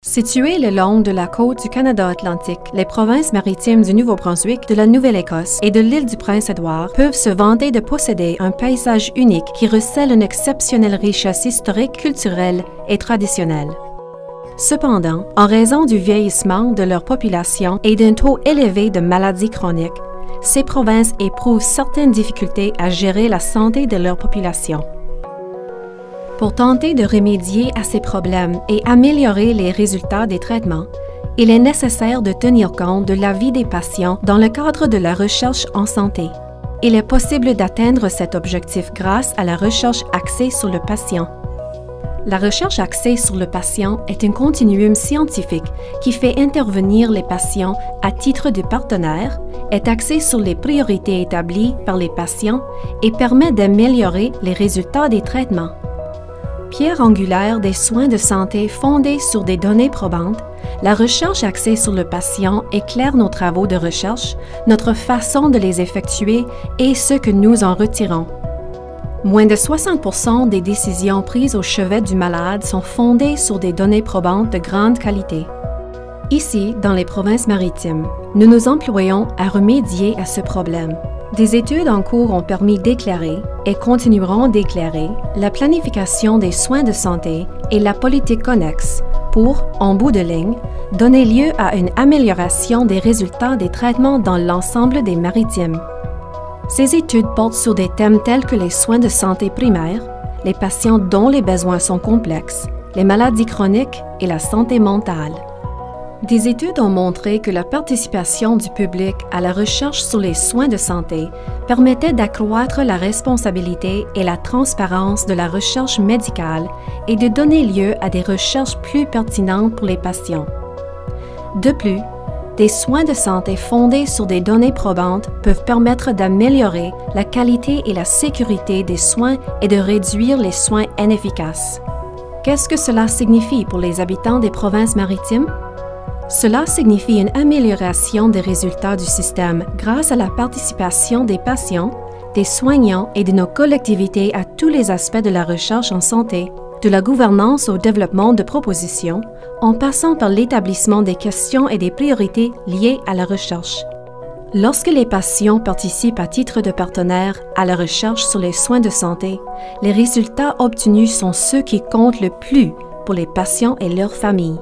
Situées le long de la côte du Canada atlantique, les provinces maritimes du Nouveau-Brunswick, de la Nouvelle-Écosse et de l'île du Prince-Édouard peuvent se vanter de posséder un paysage unique qui recèle une exceptionnelle richesse historique, culturelle et traditionnelle. Cependant, en raison du vieillissement de leur population et d'un taux élevé de maladies chroniques, ces provinces éprouvent certaines difficultés à gérer la santé de leur population. Pour tenter de remédier à ces problèmes et améliorer les résultats des traitements, il est nécessaire de tenir compte de l'avis des patients dans le cadre de la recherche en santé. Il est possible d'atteindre cet objectif grâce à la recherche axée sur le patient. La recherche axée sur le patient est un continuum scientifique qui fait intervenir les patients à titre de partenaires, est axée sur les priorités établies par les patients et permet d'améliorer les résultats des traitements. Pierre angulaire des soins de santé fondés sur des données probantes, la recherche axée sur le patient éclaire nos travaux de recherche, notre façon de les effectuer et ce que nous en retirons. Moins de 60% des décisions prises au chevet du malade sont fondées sur des données probantes de grande qualité. Ici, dans les provinces maritimes, nous nous employons à remédier à ce problème. Des études en cours ont permis d'éclairer et continueront d'éclairer la planification des soins de santé et la politique connexe pour, en bout de ligne, donner lieu à une amélioration des résultats des traitements dans l'ensemble des maritimes. Ces études portent sur des thèmes tels que les soins de santé primaires, les patients dont les besoins sont complexes, les maladies chroniques et la santé mentale. Des études ont montré que la participation du public à la recherche sur les soins de santé permettait d'accroître la responsabilité et la transparence de la recherche médicale et de donner lieu à des recherches plus pertinentes pour les patients. De plus, des soins de santé fondés sur des données probantes peuvent permettre d'améliorer la qualité et la sécurité des soins et de réduire les soins inefficaces. Qu'est-ce que cela signifie pour les habitants des provinces maritimes? Cela signifie une amélioration des résultats du système grâce à la participation des patients, des soignants et de nos collectivités à tous les aspects de la recherche en santé, de la gouvernance au développement de propositions, en passant par l'établissement des questions et des priorités liées à la recherche. Lorsque les patients participent à titre de partenaire à la recherche sur les soins de santé, les résultats obtenus sont ceux qui comptent le plus pour les patients et leurs familles.